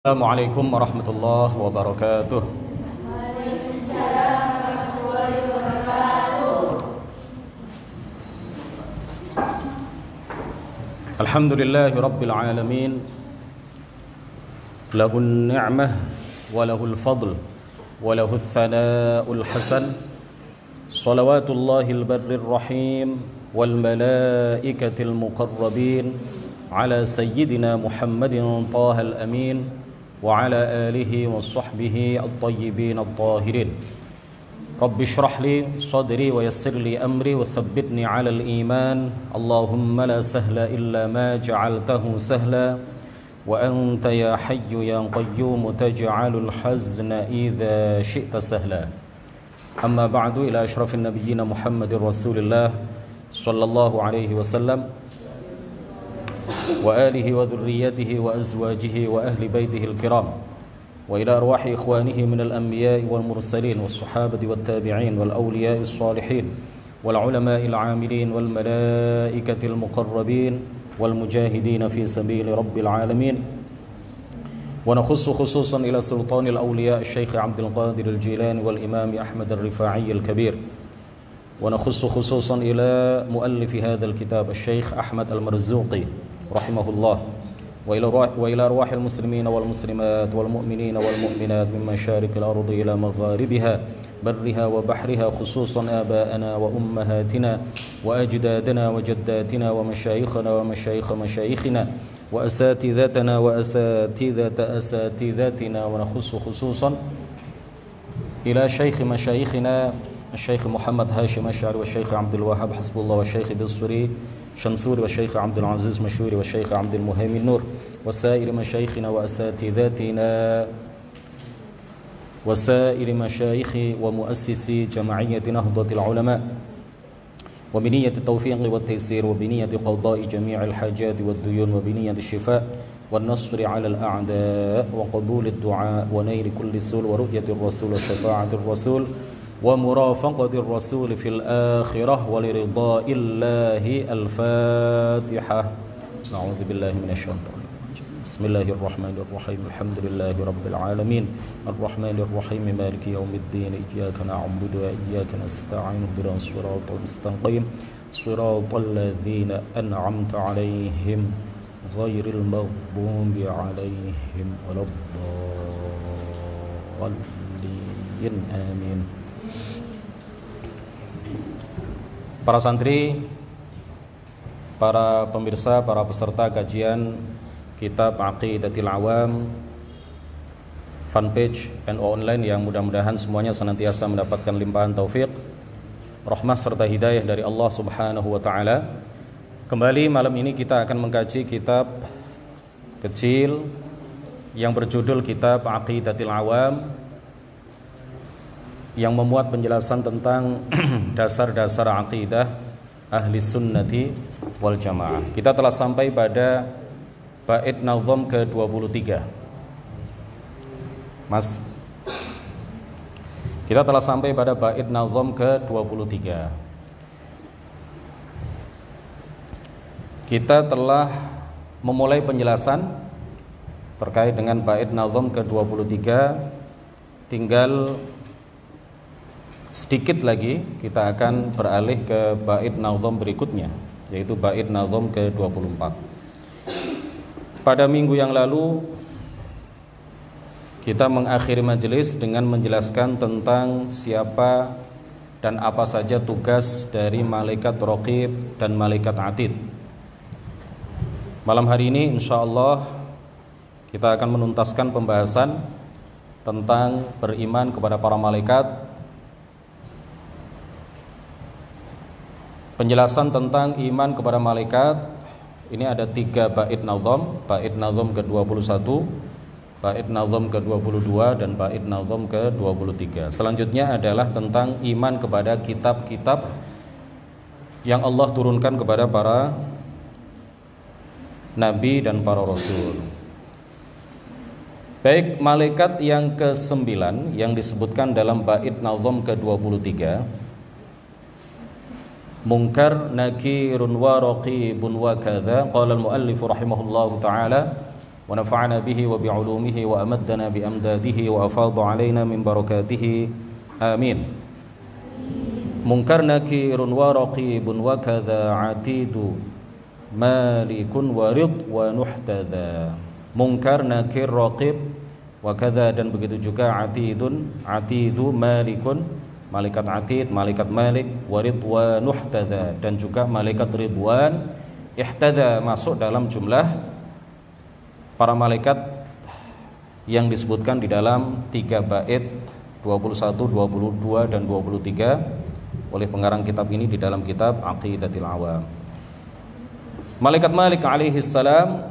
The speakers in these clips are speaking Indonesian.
Assalamualaikum warahmatullahi wabarakatuh. Alhamdulillahi rabbil alamin. Lahun ni'mah wa lahul fadl wa lahul thana'ul hasan. Salawatullahil barrir rahim wal malaikatil muqarrabin ala sayyidina Muhammadin tahal amin wa ala alihi wa sahbihi at-tayyibin at-tahirin. Rabbi shrah li sadri wa yassir li amri wa thabbitni ala al-iman. Allahumma la sahla illa ma ja'altahu sahla wa anta ya hayyu ya qayyum taj'alul hazna idha syi'ta sahla. Amma ba'du, ila ashrafin nabiyyina Muhammadir Rasulillah sallallahu alaihi wasallam wa alihi wa dhurriyyatihi wa azwajihi wa ahli baitihi al-kiram wa ila arwahi ikhwanihi min al-anbiya'i wal mursalin was sahabati wat tabi'in wal awliya'i as-salihin wal ulama'i al-'amilin wal malaikati al-muqarrabin wal mujahidin fi sabili rabbil alamin. Wa nakhussu khususan ila sultanil awliya' Syekh Abdul Qadir al-Jilani wal Imam Ahmad al-Rifa'i al-Kabir. ونخص خصوصا إلى مؤلف هذا الكتاب الشيخ أحمد المرزوقي رحمه الله وإلى أرواح المسلمين والمسلمات والمؤمنين والمؤمنات من مشارق الأرض إلى مغاربها برها وبحرها، خصوصا آباءنا وأمهاتنا وأجدادنا وجداتنا ومشايخنا ومشايخ مشايخنا وأساتذتنا وأساتذة أساتذتنا. ونخص خصوصا إلى شيخ مشايخنا الشيخ محمد هاشم الشعري والشيخ عبد الوهاب حسب الله والشيخ بالصري شنصوري والشيخ عبد العزيز مشوري والشيخ عبد المهيمن نور وسائر مشايخنا وأساتذتنا وسائر مشايخ ومؤسسي جمعية نهضة العلماء، وبنية التوفيق والتيسير وبنية قضاء جميع الحاجات والديون وبنية الشفاء والنصر على الأعداء وقبول الدعاء ونيل كل سول ورؤية الرسول وشفاعة الرسول ومرافقة الرسول في الآخرة ولرضاء الله. الفاتحة. نعوذ بالله من الشيطان الرجيم. بسم الله الرحمن الرحيم. الحمد لله رب العالمين الرحمن الرحيم مالك يوم الدين إياك نعبد وإياك نستعين اهدنا الصراط المستقيم صراط الذين أنعمت عليهم غير المغضوب عليهم ولا الضالين آمين. Para santri, para pemirsa, para peserta kajian kitab Aqidatil Awam, fanpage NU Online yang mudah-mudahan semuanya senantiasa mendapatkan limpahan taufik, rahmah serta hidayah dari Allah Subhanahu wa taala. Kembali malam ini kita akan mengkaji kitab kecil yang berjudul Kitab Aqidatil Awam, yang memuat penjelasan tentang dasar-dasar aqidah ahli sunnati wal jamaah. Kita telah sampai pada bait nazam ke-23. Mas, kita telah sampai pada bait nazam ke-23. Kita telah memulai penjelasan terkait dengan bait nazam ke-23. Tinggal sedikit lagi kita akan beralih ke bait nazam berikutnya, yaitu bait nazam ke-24. Pada minggu yang lalu kita mengakhiri majelis dengan menjelaskan tentang siapa dan apa saja tugas dari malaikat raqib dan malaikat atid. Malam hari ini insyaallah kita akan menuntaskan pembahasan tentang beriman kepada para malaikat. Penjelasan tentang iman kepada malaikat ini ada 3 bait nazam, bait nazam ke-21, bait nazam ke-22 dan bait nazam ke-23. Selanjutnya adalah tentang iman kepada kitab-kitab yang Allah turunkan kepada para nabi dan para rasul. Baik, malaikat yang ke-9 yang disebutkan dalam bait nazam ke-23, Munkar, Nakirun wa Raqibun wa kadza. Qala al-muallif rahimahullahu ta'ala ونفعنا به وبعلومه وأمدنا بأمداده وأفاض علينا من بركاته آمين. منكر نكير ورقيب وكذا عتيد مالك ورض ونحتذا. Munkar, nakir, raqib, wakadha, dan begitu juga atidun, atidu, malikun, malaikat atid, malaikat malik, warid wa nuhtadha, dan juga malaikat ridwan. Ihtadha masuk dalam jumlah para malaikat yang disebutkan di dalam 3 bait 21, 22 dan 23 oleh pengarang kitab ini di dalam kitab Aqidatil Awam. Malaikat Malik alaihi salam,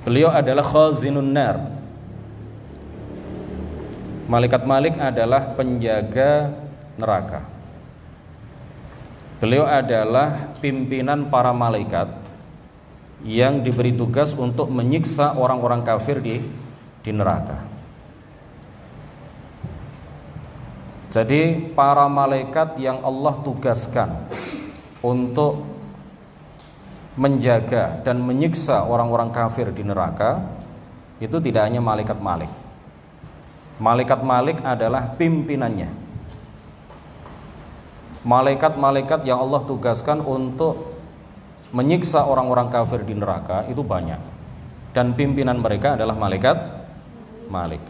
beliau adalah khazinun nar. Malaikat Malik adalah penjaga neraka. Beliau adalah pimpinan para malaikat yang diberi tugas untuk menyiksa orang-orang kafir di neraka. Jadi para malaikat yang Allah tugaskan untuk menjaga dan menyiksa orang-orang kafir di neraka itu tidak hanya malaikat Malik. Malaikat Malik adalah pimpinannya. Malaikat-malaikat yang Allah tugaskan untuk menyiksa orang-orang kafir di neraka itu banyak, dan pimpinan mereka adalah malaikat Malik.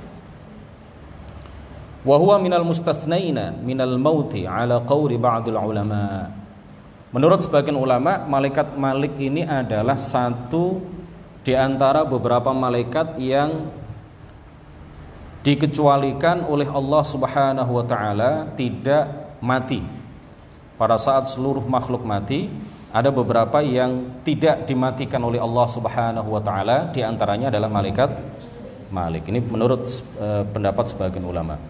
Wa huwa minal mustathnaina minal mauti ala qawli ba'dil ulama. Menurut sebagian ulama, malaikat Malik ini adalah satu di antara beberapa malaikat yang dikecualikan oleh Allah Subhanahu wa taala tidak mati. Pada saat seluruh makhluk mati, ada beberapa yang tidak dimatikan oleh Allah Subhanahu wa taala, di antaranya adalah malaikat Malik. Ini menurut pendapat sebagian ulama.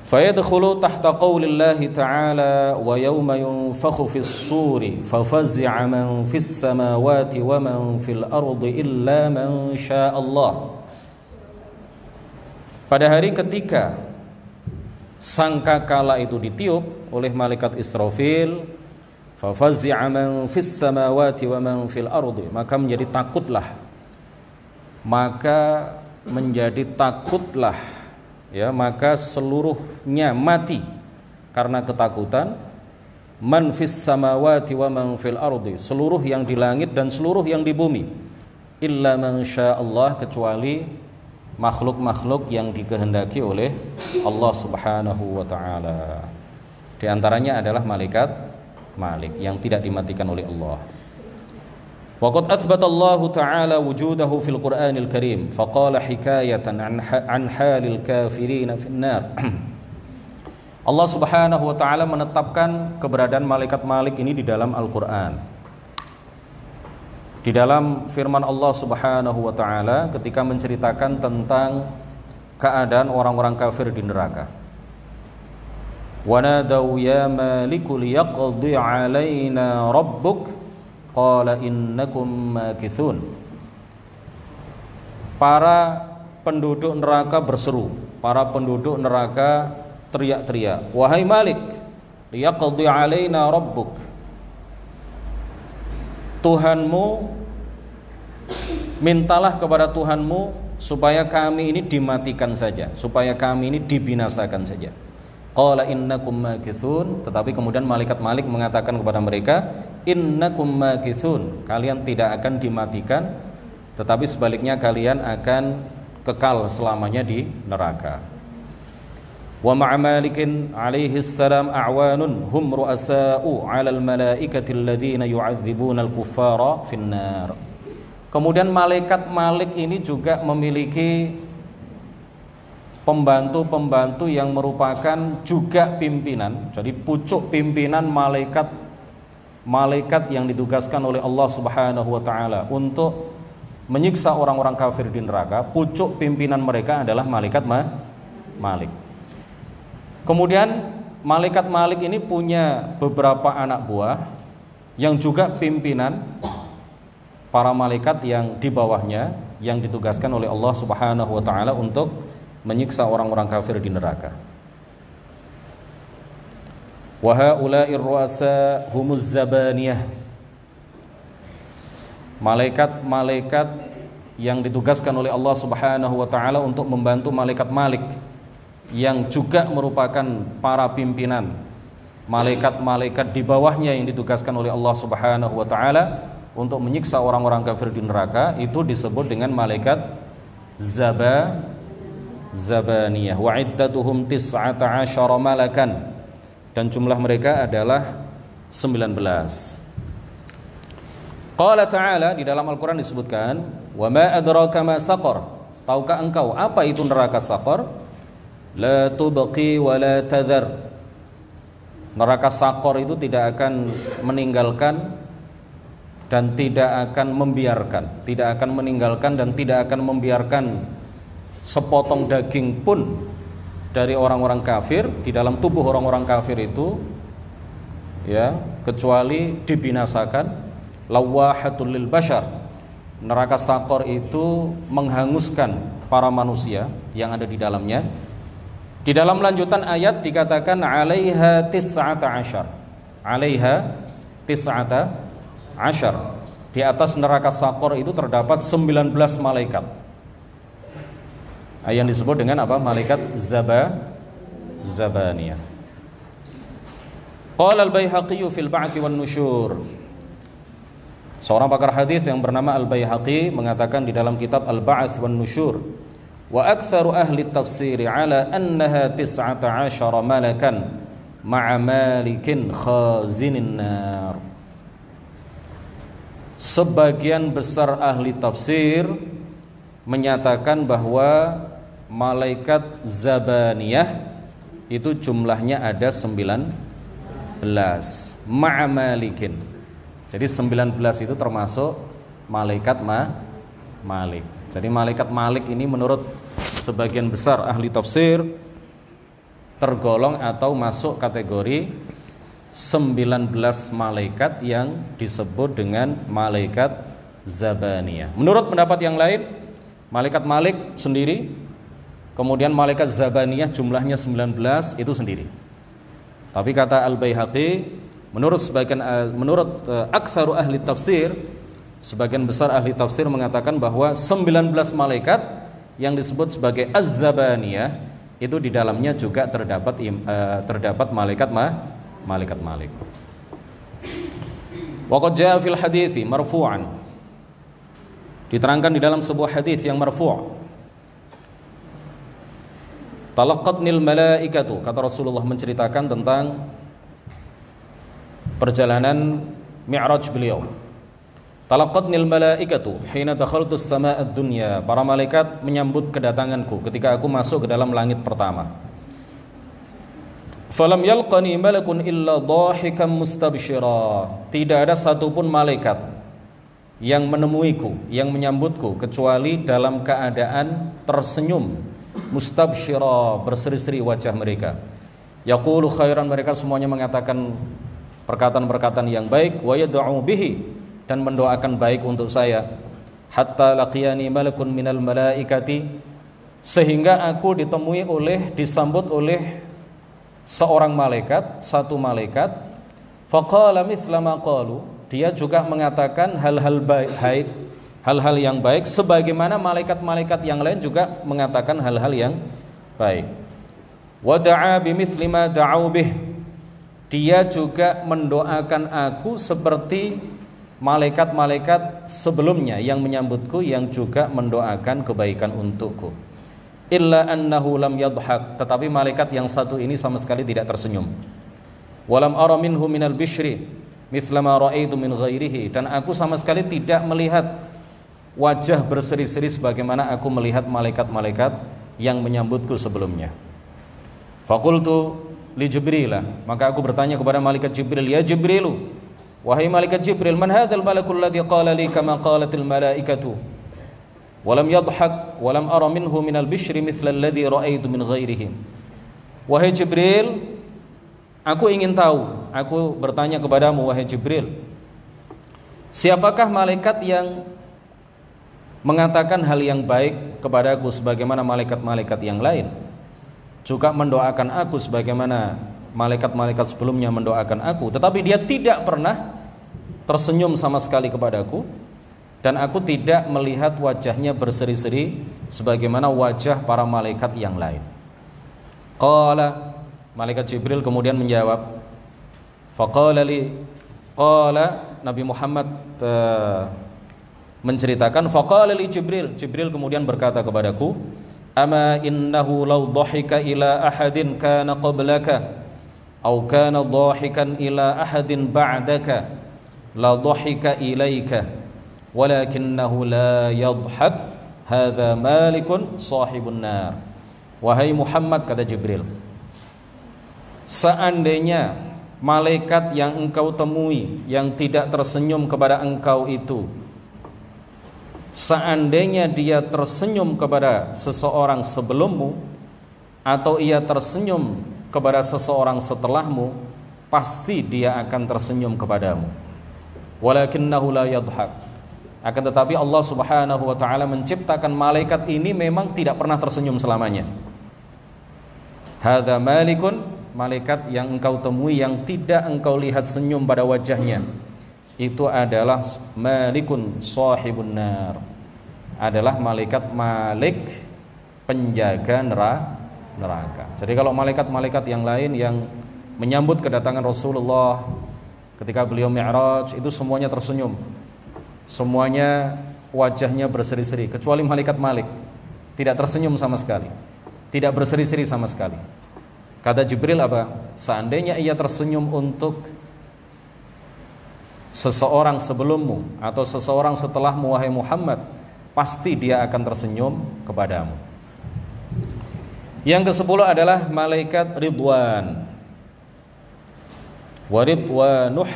فيدخل تحت قول الله تعالى ويوم ينفخ في الصور ففزع من في السماوات ومن في الأرض إلا من شاء الله. Pada hari ketika sangkakala itu ditiup oleh malaikat Israfil, fafazzi'a man fis samawati wa man fil ardi, maka menjadi takutlah ya, maka seluruhnya mati karena ketakutan. Man fis samawati wa man fil ardi, seluruh yang di langit dan seluruh yang di bumi. Illa man sya'allah, kecuali makhluk-makhluk yang dikehendaki oleh Allah Subhanahu wa taala. Di antaranya adalah malaikat Malik yang tidak dimatikan oleh Allah. Waqad athbata Allah Ta'ala wujudahu fil Qur'anil Karim faqala hikayatan an halil kafirin fin nar. Allah Subhanahu wa taala menetapkan keberadaan malaikat Malik ini di dalam Al-Qur'an. Di dalam firman Allah Subhanahu wa taala ketika menceritakan tentang keadaan orang-orang kafir di neraka. Wa nadaw ya maliku liyaqdi 'alaina rabbuk qala innakum makithun. Para penduduk neraka berseru, para penduduk neraka teriak-teriak, wahai Malik, liyaqdi alaina rabbuk, Tuhanmu, mintalah kepada Tuhanmu supaya kami ini dimatikan saja, supaya kami ini dibinasakan saja. Qala innakum makithun, tetapi kemudian malaikat Malik mengatakan kepada mereka, innakum makithun, kalian tidak akan dimatikan, tetapi sebaliknya kalian akan kekal selamanya di neraka. Wa ma'a Malikin alaihi salam a'wanun hum ru'asa'u 'alal malaikati alladhina yu'adzibuna al-kuffara finnar. Kemudian malaikat Malik ini juga memiliki pembantu-pembantu yang merupakan juga pimpinan. Jadi pucuk pimpinan malaikat yang ditugaskan oleh Allah Subhanahu wa taala untuk menyiksa orang-orang kafir di neraka. Pucuk pimpinan mereka adalah malaikat Malik. Kemudian malaikat Malik ini punya beberapa anak buah yang juga pimpinan para malaikat yang di bawahnya, yang ditugaskan oleh Allah Subhanahu wa taala untuk menyiksa orang-orang kafir di neraka. Wa haula'ir ru'asa humuz zabaniyah. Malaikat-malaikat yang ditugaskan oleh Allah Subhanahu wa taala untuk membantu malaikat Malik yang juga merupakan para pimpinan malaikat-malaikat di bawahnya yang ditugaskan oleh Allah Subhanahu wa taala untuk menyiksa orang-orang kafir di neraka, itu disebut dengan malaikat Zabaniyah. Wa iddatuhum 19 malakan, dan jumlah mereka adalah 19. Qala ta'ala, di dalam Al-Quran disebutkan, wa ma adraka ma saqar, tahukah engkau apa itu neraka saqar? La tubqi wa la tadhar. Neraka saqar itu tidak akan meninggalkan dan tidak akan membiarkan, tidak akan meninggalkan dan tidak akan membiarkan sepotong daging pun dari orang-orang kafir di dalam tubuh orang-orang kafir itu, ya, kecuali dibinasakan. Lawahatul lil bashar. Neraka saqar itu menghanguskan para manusia yang ada di dalamnya. Di dalam lanjutan ayat dikatakan 'alaiha 19. 'Alaiha 19. Di atas neraka saqar itu terdapat 19 malaikat. Yang disebut dengan apa? Malaikat Zabaniyah. Qala al-Baihaqi fil Ba'ts wan Nusyur. Seorang pakar hadis yang bernama Al-Baihaqi mengatakan di dalam kitab Al-Ba'ts wan Nusyur, wa aktsaru ahli tafsir ala annaha 19 malakan ma'a malikin khazinin nar. Sebagian besar ahli tafsir menyatakan bahwa malaikat Zabaniyah itu jumlahnya ada 19 ma'a malikin. Jadi 19 itu termasuk malaikat Malik. Jadi malaikat Malik ini menurut sebagian besar ahli tafsir tergolong atau masuk kategori 19 malaikat yang disebut dengan malaikat Zabaniyah. Menurut pendapat yang lain, malaikat Malik sendiri, kemudian malaikat Zabaniyah jumlahnya 19 itu sendiri. Tapi kata Al-Baihaqi, menurut aktsaru ahli tafsir, sebagian besar ahli tafsir mengatakan bahwa 19 malaikat yang disebut sebagai Az-Zabaniyah itu di dalamnya juga terdapat malaikat Malik. Wa qad jaa fil hadithi marfu'an, diterangkan di dalam sebuah hadis yang marfu', talaqqatnil malaikatu, kata Rasulullah menceritakan tentang perjalanan Mi'raj beliau. Talaqqatnil malaikatu hina dakhaltu as-samaa ad-dunya, para malaikat menyambut kedatanganku ketika aku masuk ke dalam langit pertama. Falam yalqani malakun illa dhahikan mustabshira, tidak ada satupun malaikat yang menemuiku, yang menyambutku, kecuali dalam keadaan tersenyum, mustabshira, berseri-seri wajah mereka. Yaqulu khairan, mereka semuanya mengatakan perkataan-perkataan yang baik, wa yad'u bihi, dan mendoakan baik untuk saya. Hatta laqiyani malakun minal malaikati, sehingga aku disambut oleh seorang malaikat, satu malaikat. Faqala mithla ma qalu, dia juga mengatakan hal-hal baik, hal-hal yang baik sebagaimana malaikat-malaikat yang lain juga mengatakan hal-hal yang baik. Wa da'a bimithli ma da'u bih, dia juga mendoakan aku seperti malaikat-malaikat sebelumnya yang menyambutku, yang juga mendoakan kebaikan untukku. Illa annahu lam yadhak, tetapi malaikat yang satu ini sama sekali tidak tersenyum. Walam ara minhu minal bishri mithla ma ra'aitu min ghairihi, dan aku sama sekali tidak melihat wajah berseri-seri sebagaimana aku melihat malaikat-malaikat yang menyambutku sebelumnya. Faqultu li Jibril, maka aku bertanya kepada malaikat Jibril, ya Jibrilu, wahai malaikat Jibril, man hadzal malakul ladzi qala li kama qalatil malaikatu walam yadhhak walam ara minhu minal bishri mithla alladzi ra'aitu min ghairihi. Wahai Jibril, aku ingin tahu, aku bertanya kepadamu wahai Jibril, siapakah malaikat yang mengatakan hal yang baik kepadaku sebagaimana malaikat-malaikat yang lain, juga mendoakan aku sebagaimana malaikat-malaikat sebelumnya mendoakan aku, tetapi dia tidak pernah tersenyum sama sekali kepadaku. dan aku tidak melihat wajahnya berseri-seri sebagaimana wajah para malaikat yang lain. Qala, malaikat Jibril kemudian menjawab, faqala li, qala, Nabi Muhammad menceritakan, faqala li Jibril, Jibril kemudian berkata kepadaku, ama innahu law dhahika ila ahadin kana qablaka aw kana dhahikan ila ahadin ba'daka la dhahika ilaika walakinnahu la yadhhak hadza malikun sahibun nar. Wahai Muhammad, kata Jibril, seandainya malaikat yang engkau temui yang tidak tersenyum kepada engkau itu, seandainya dia tersenyum kepada seseorang sebelummu atau ia tersenyum kepada seseorang setelahmu, pasti dia akan tersenyum kepadamu. Walakinnahu la yadhhak, akan tetapi Allah Subhanahu wa taala menciptakan malaikat ini memang tidak pernah tersenyum selamanya. Hadza malikun, malaikat yang engkau temui yang tidak engkau lihat senyum pada wajahnya, itu adalah malikun sahibun nar, adalah malaikat Malik, penjaga neraka. Jadi kalau malaikat-malaikat yang lain yang menyambut kedatangan Rasulullah ketika beliau Mi'raj, itu semuanya tersenyum, semuanya wajahnya berseri-seri, kecuali malaikat Malik tidak tersenyum sama sekali, tidak berseri-seri sama sekali. Kata Jibril apa? Seandainya ia tersenyum untuk seseorang sebelummu atau seseorang setelahmu, wahai Muhammad, pasti dia akan tersenyum kepadamu. Yang ke-10 adalah malaikat Ridwan. Wa ridwanu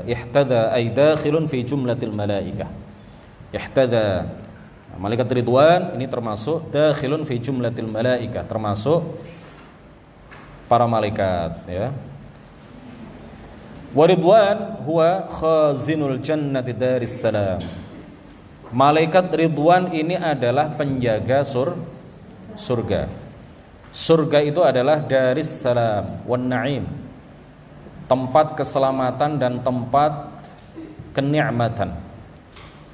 ihtada ay dakhilun fi jumlatil malaikah. Ihtada, malaikat Ridwan ini termasuk dakhilun fi jumlatil malaikah, termasuk para malaikat, ya. Wa ridwan huwa khazinul jannati daris salam. Malaikat Ridwan ini adalah penjaga surga. Surga itu adalah daris salam wan na'im, tempat keselamatan dan tempat kenikmatan.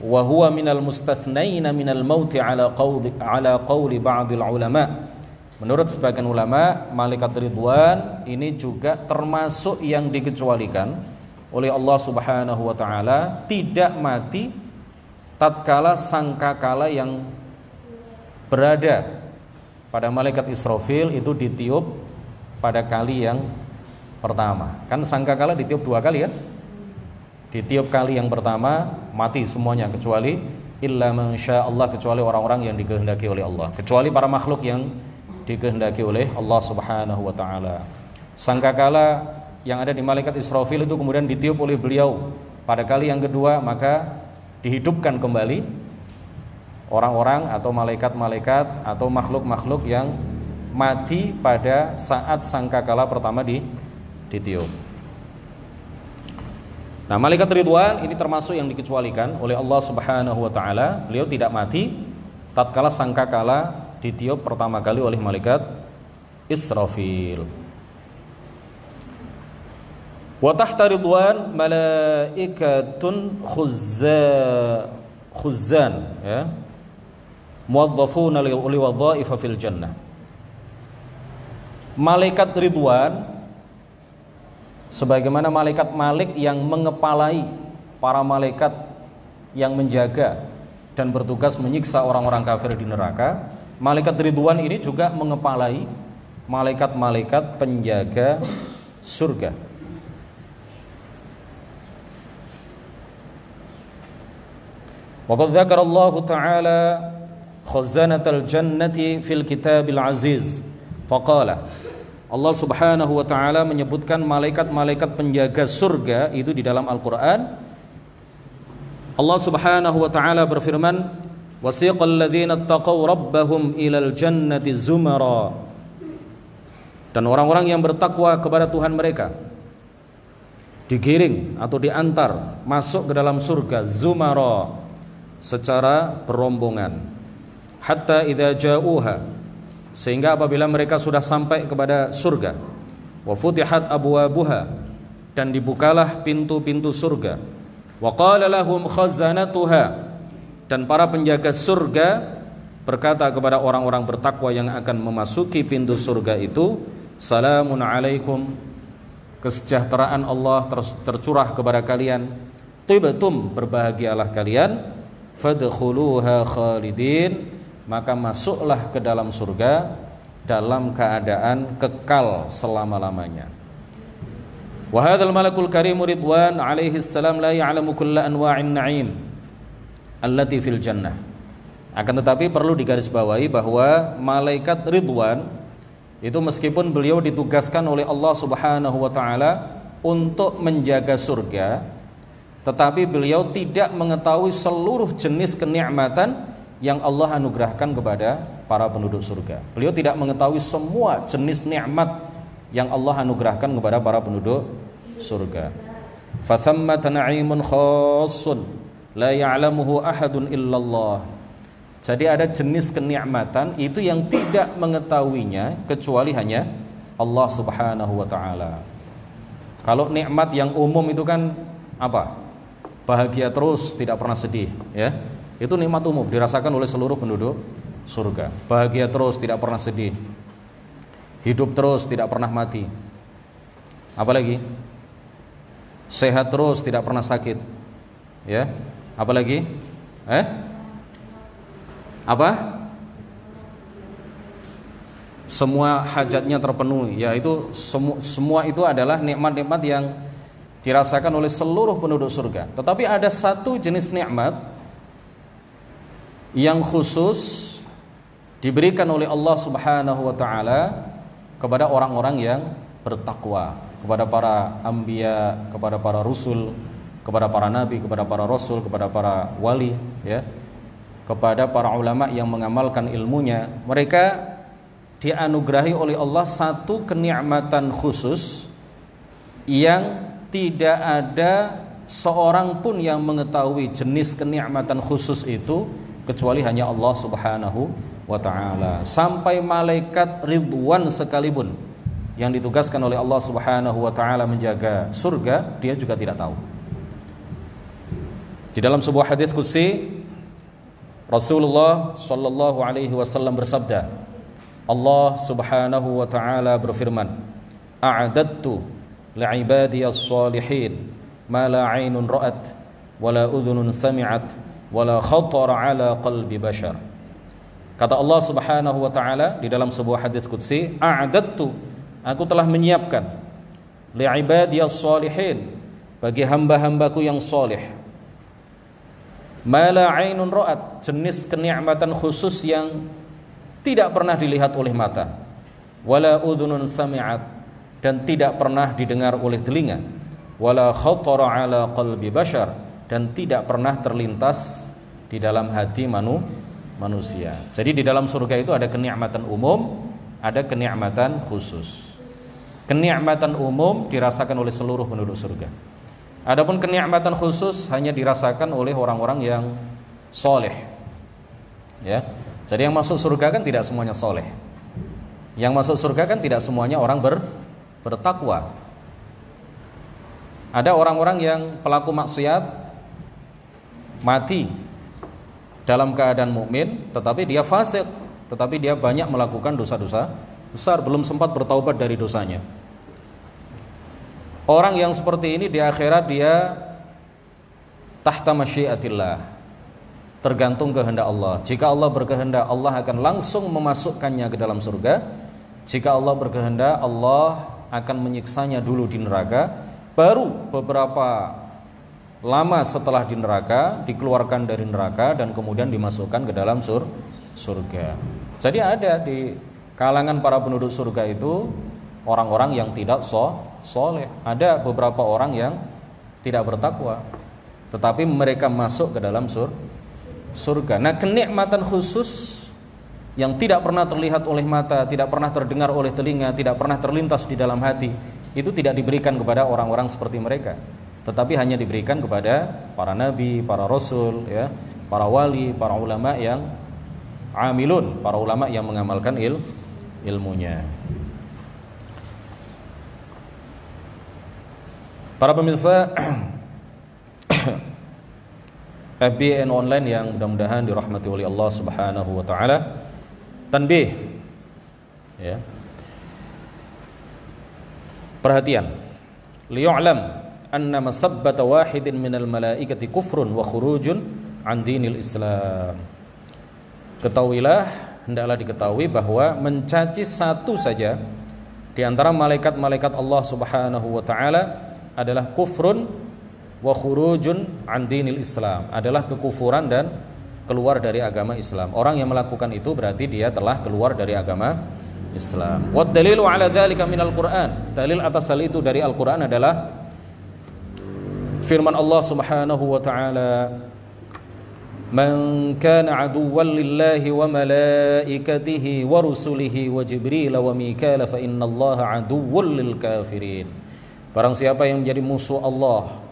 Wa huwa minal mustathnaina minal mauti ala qawli ba'dil ulama. Menurut sebagian ulama, malaikat Ridwan ini juga termasuk yang dikecualikan oleh Allah Subhanahu wa taala, tidak mati tatkala sangkakala yang berada pada malaikat Israfil itu ditiup pada kali yang pertama. Kan sangkakala ditiup 2 kali ya. Ditiup kali yang pertama mati semuanya, kecuali illa man syaa Allah, kecuali orang-orang yang dikehendaki oleh Allah, kecuali para makhluk yang dikehendaki oleh Allah Subhanahu wa taala. Sangkakala yang ada di malaikat Israfil itu kemudian ditiup oleh beliau pada kali yang kedua, maka dihidupkan kembali orang-orang atau malaikat-malaikat atau makhluk-makhluk yang mati pada saat sangkakala pertama ditiup. Nah, malaikat Ridwan ini termasuk yang dikecualikan oleh Allah Subhanahu wa taala. Beliau tidak mati tatkala sangkakala ditiup pertama kali oleh malaikat Israfil. Wa tahta Ridwan malaikatun khuzzan, ya, muwaddafuna li wadhaifa fil jannah. Malaikat Ridwan sebagaimana malaikat Malik yang mengepalai para malaikat yang menjaga dan bertugas menyiksa orang-orang kafir di neraka, malaikat Ridwan ini juga mengepalai malaikat-malaikat penjaga surga. Wa qad dzakara Allah Ta'ala khazanatal jannati fil kitabil aziz. Faqala, Allah Subhanahu wa taala menyebutkan malaikat-malaikat penjaga surga itu di dalam Al-Qur'an. Allah Subhanahu wa taala berfirman, wasiqal ladzina taqaw rabbahum ilal jannati zumara. Dan orang-orang yang bertakwa kepada Tuhan mereka digiring atau diantar masuk ke dalam surga zumara, secara berombongan. Hatta idza ja'uha, sehingga apabila mereka sudah sampai kepada surga, wa futihat abwabuha, dan dibukalah pintu-pintu surga, Wa qala lahum khazanatuha, dan para penjaga surga berkata kepada orang-orang bertakwa yang akan memasuki pintu surga itu, salamun alaikum, kesejahteraan Allah tercurah kepada kalian, tibtum, berbahagialah kalian, fadkhuluha khalidin, maka masuklah ke dalam surga dalam keadaan kekal selama-lamanya. Wa hadzal malakul karim Ridwan alaihi salam la ya'lamu kulla anwa'in na'im allati fil jannah. Akan tetapi perlu digarisbawahi bahwa malaikat Ridwan itu meskipun beliau ditugaskan oleh Allah Subhanahu wa taala untuk menjaga surga, tetapi beliau tidak mengetahui seluruh jenis kenikmatan yang Allah anugerahkan kepada para penduduk surga. Beliau tidak mengetahui semua jenis nikmat yang Allah anugerahkan kepada para penduduk surga. Fathammata na'imun khassun la ya'lamuhu ahadun illallah. Jadi ada jenis kenikmatan itu yang tidak mengetahuinya kecuali hanya Allah Subhanahu wa taala. Kalau nikmat yang umum itu kan apa? Bahagia terus, tidak pernah sedih, ya. Itu nikmat umum dirasakan oleh seluruh penduduk surga. Bahagia terus, tidak pernah sedih. Hidup terus, tidak pernah mati. Apalagi? Sehat terus, tidak pernah sakit. Ya. Apalagi? Apa? Semua hajatnya terpenuhi. Ya, itu semua itu adalah nikmat-nikmat yang dirasakan oleh seluruh penduduk surga. Tetapi ada satu jenis nikmat yang khusus diberikan oleh Allah Subhanahu wa taala kepada orang-orang yang bertakwa, kepada para anbiya, kepada para rasul, kepada para nabi, kepada para rasul, kepada para wali, ya, kepada para ulama yang mengamalkan ilmunya. Mereka dianugerahi oleh Allah satu kenikmatan khusus yang tidak ada seorang pun yang mengetahui jenis kenikmatan khusus itu kecuali hanya Allah Subhanahu wa ta'ala. Sampai malaikat Ridwan sekalipun yang ditugaskan oleh Allah Subhanahu wa ta'ala menjaga surga, dia juga tidak tahu. Di dalam sebuah hadits qudsi, Rasulullah sallallahu alaihi wasallam bersabda, Allah Subhanahu wa ta'ala berfirman, a'adattu li'ibadiyas salihin ma la 'ainun ra'at wa la udhunun sami'at wa la khatara 'ala qalbi bashar. Kata Allah Subhanahu wa ta'ala di dalam sebuah hadits qudsi, a'adattu, aku telah menyiapkan li'ibadiyas salihin, bagi hamba-hambaku yang soleh, ma la 'ainun ra'at, jenis kenikmatan khusus yang tidak pernah dilihat oleh mata, wala udhunun sami'at, dan tidak pernah didengar oleh telinga, wala khatara 'ala qalbi bashar, dan tidak pernah terlintas di dalam hati manusia. Jadi di dalam surga itu ada kenikmatan umum, ada kenikmatan khusus. Kenikmatan umum dirasakan oleh seluruh penduduk surga. Adapun kenikmatan khusus hanya dirasakan oleh orang-orang yang soleh. Ya. Jadi yang masuk surga kan tidak semuanya soleh. Yang masuk surga kan tidak semuanya orang bertakwa. Ada orang-orang yang pelaku maksiat mati dalam keadaan mukmin, tetapi dia fasik, tetapi dia banyak melakukan dosa-dosa besar, belum sempat bertaubat dari dosanya. Orang yang seperti ini di akhirat dia tahta masyiatillah, tergantung kehendak Allah. Jika Allah berkehendak, Allah akan langsung memasukkannya ke dalam surga. Jika Allah berkehendak, Allah akan menyiksanya dulu di neraka, baru beberapa lama setelah di neraka dikeluarkan dari neraka dan kemudian dimasukkan ke dalam surga. Jadi ada di kalangan para penduduk surga itu orang-orang yang tidak soleh. Ada beberapa orang yang tidak bertakwa, tetapi mereka masuk ke dalam surga. Nah, kenikmatan khusus yang tidak pernah terlihat oleh mata, tidak pernah terdengar oleh telinga, tidak pernah terlintas di dalam hati, itu tidak diberikan kepada orang-orang seperti mereka, tetapi hanya diberikan kepada para nabi, para rasul, ya, para wali, para ulama yang amilun, para ulama yang mengamalkan ilmunya. Para pemirsa FBN online yang mudah-mudahan dirahmati oleh Allah Subhanahu wa taala. Tanbih. Ya. Perhatian. Liya'lam anna masabbata wahidin minal malaikati kufrun wa khurujun an dinil Islam. Ketahuilah, hendaklah diketahui bahwa mencaci satu saja di antara malaikat-malaikat Allah Subhanahu wa taala adalah kufrun wa khurujun an dinil Islam, adalah kekufuran dan keluar dari agama Islam. Orang yang melakukan itu berarti dia telah keluar dari agama Islam. Wad dalilu ala dzalika minal Qur'an. Dalil atas hal itu dari Al-Qur'an adalah firman Allah Subhanahu wa taala, "Man kana aduwwan lillahi wa malaikatihi wa rusulihi wa Jibril wa Mikail fa innallaha aduwwun lil kafirin." Barang siapa yang menjadi musuh Allah,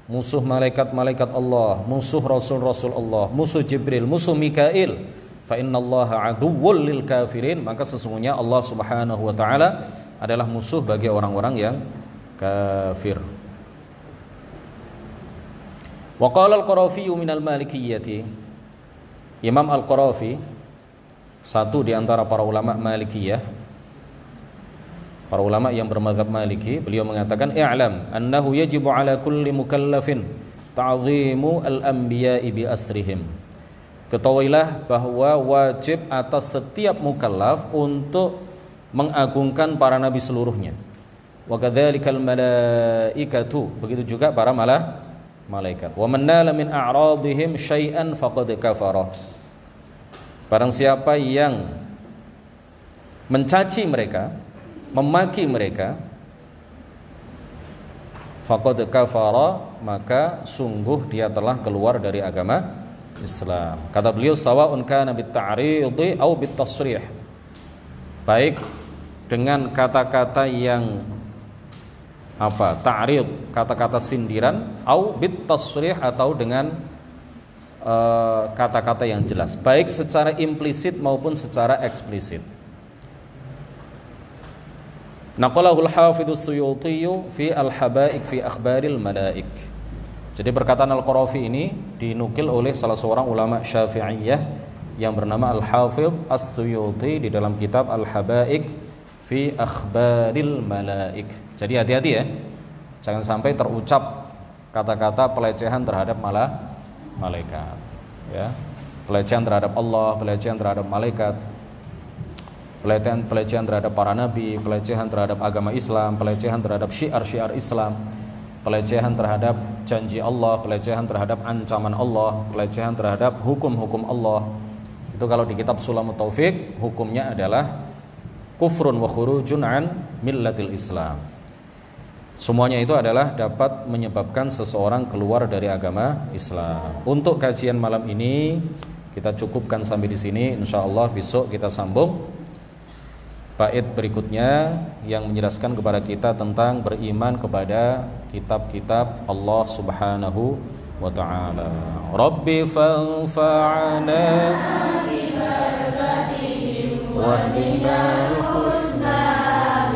musuh malaikat-malaikat Allah, musuh rasul-rasul Allah, musuh Jibril, musuh Mikail, fa innallaha aduwwul lil kafirin, maka sesungguhnya Allah Subhanahu wa taala adalah musuh bagi orang-orang yang kafir. Wa qala al-Qarafi min al-Malikiyyati. Imam Al-Qarafi, satu di antara para ulama Malikiyah, para ulama yang bermadzhab Maliki, beliau mengatakan, "I'lam annahu yajibu ala kulli mukallafin ta'zimu al-anbiya'i bi asrihim." Ketahuilah bahwa wajib atas setiap mukallaf untuk mengagungkan para nabi seluruhnya. Wa kadzalikal malaikatu, begitu juga para malaikat. Wa man nala min a'radihim syai'an faqad kafara. Barang siapa yang mencaci mereka, memaki mereka, faqad kafara, maka sungguh dia telah keluar dari agama Islam. Kata beliau, sawa'un kana bit-ta'ridi aw bit-tasrih, baik dengan kata-kata yang ta'rid, kata-kata sindiran, au bit-tasrih, atau dengan kata-kata yang jelas, baik secara implisit maupun secara eksplisit. Naqalahu al-Hafidz as-Suyuti fi al-Habaik fi akhbaril malaik. Jadi perkataan Al-Qarafi ini dinukil oleh salah seorang ulama Syafi'iyah yang bernama Al-Hafidz as-Suyuti di dalam kitab Al-Habaik fi akhbaril malaik. Jadi hati-hati ya, jangan sampai terucap kata-kata pelecehan terhadap malaikat, ya. Pelecehan terhadap Allah, pelecehan terhadap malaikat, pelecehan terhadap para nabi, pelecehan terhadap agama Islam, pelecehan terhadap syiar-syiar Islam, pelecehan terhadap janji Allah, pelecehan terhadap ancaman Allah, pelecehan terhadap hukum-hukum Allah. Itu kalau di kitab Sulamut Taufik hukumnya adalah kufrun wa khurujun an millatil Islam. Semuanya itu adalah dapat menyebabkan seseorang keluar dari agama Islam. Untuk kajian malam ini kita cukupkan sampai di sini. Insyaallah besok kita sambung bait berikutnya yang menjelaskan kepada kita tentang beriman kepada kitab-kitab Allah Subhanahu wa taala. Rabbi fanfa'na bibarakatihim wahdinal husna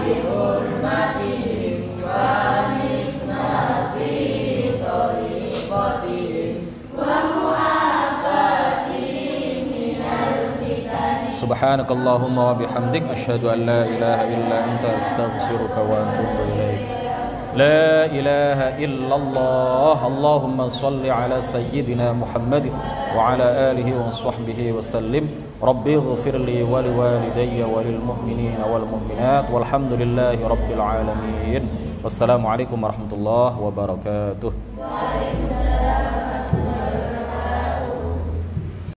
bi hurmatihim wa nisna fi tariqatihim wa mu'afatihim minal fitan. Subhanakallahumma wa bihamdik asyhadu an la ilaha illa anta astaghfiruka wa atubu ilaik. La ilaha illallah. Allahumma salli ala sayyidina Muhammad wa ala alihi wa sahbihi wa sallim. Rabbi ighfirli wa liwalidayya wa lil mu'minina wal mu'minat walhamdulillahi rabbil alamin. Wassalamualaikum warahmatullahi wabarakatuh.